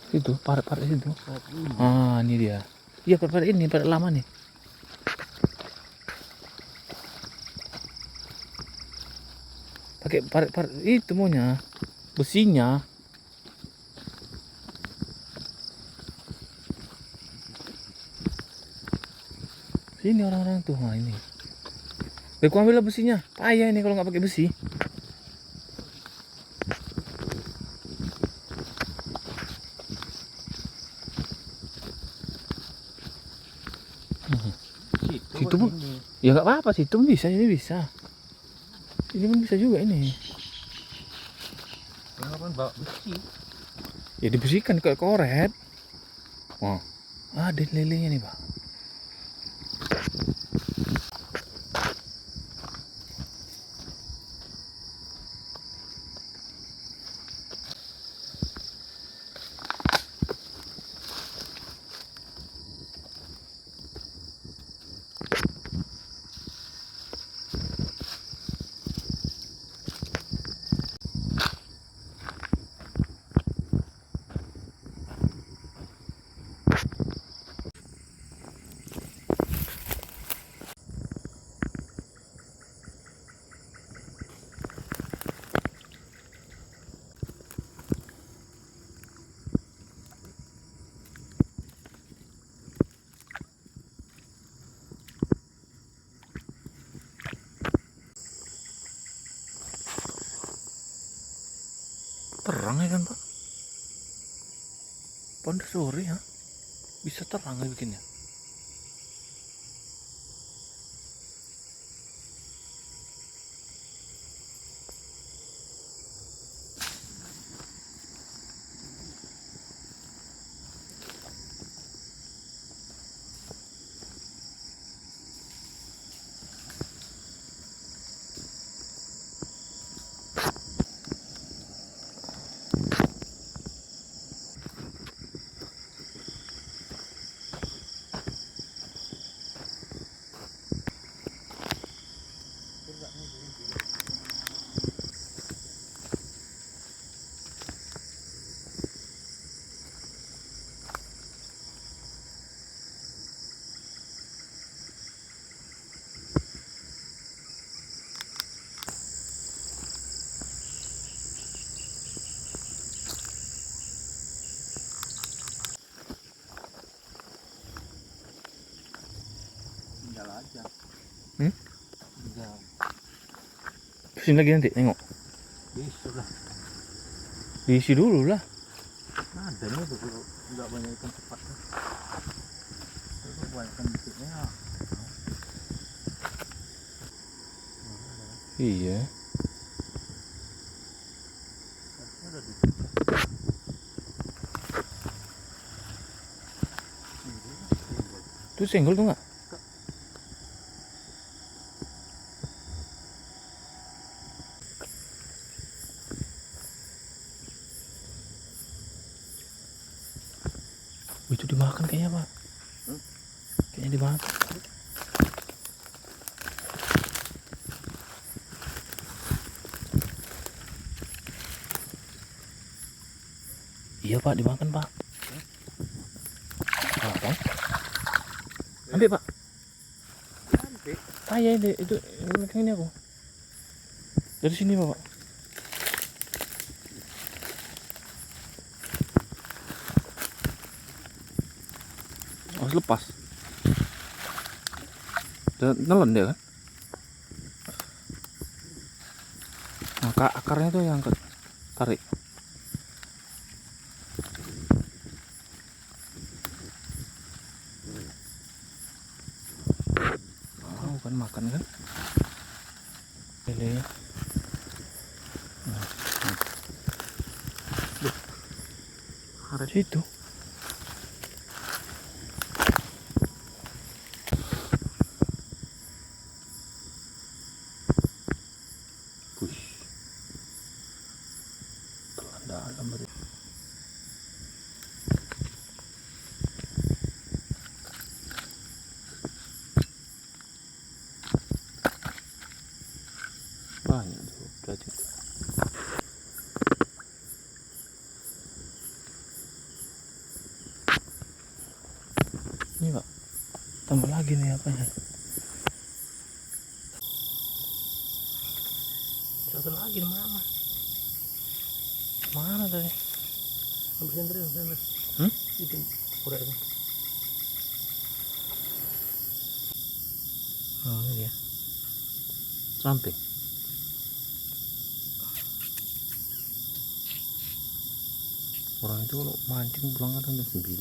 Itu parit-parit itu. Ah, ini dia. Iya, parit ini, parit lama nih. Pakai parit-parit itu maunya. Besinya. Sini orang-orang tuh. Nah, ini. Aku ambil besinya. Payah ini kalau nggak pakai besi. Situ pun ya nggak apa-apa, situ pun bisa, ini bisa. Ini pun bisa juga ini. Kenapa bawa besi? Ya dibersihkan ke koret. Oh, ada lelenya nih, Pak. Terang ya kan, Pak? Pada sore ya, bisa terang ya bikinnya. Tinggal aja. Tinggal. Kesini lagi nanti, nengok. Bisa lah. Diisi dulu lah. Ada nih tuh kalau nggak banyak ikan cepat. Itu banyak ikan dikitnya. Iya. Ada dikit. Itu senggol tuh nggak? Itu dimakan kayaknya, Pak. Kayaknya dimakan. Iya, Pak, dimakan, Pak. Apa? Ambil, Pak. Ah, ya, itu ini aku. Dari sini, Pak. Harus lepas. Dan nelen dia kan? Nah, akarnya tuh yang tarik. Oh, bukan makan kan? Lele. Ada situ. Push. Telan dalam berarti. Banyak tuh berarti. Ini Pak, tambah lagi nih apanya. Satu lagi mana? Mana tadi? Habis sendiri, Itu kurang itu. Oh ini dia. Samping. Orang itu kalau mancing pulang kadang jam 9, 10.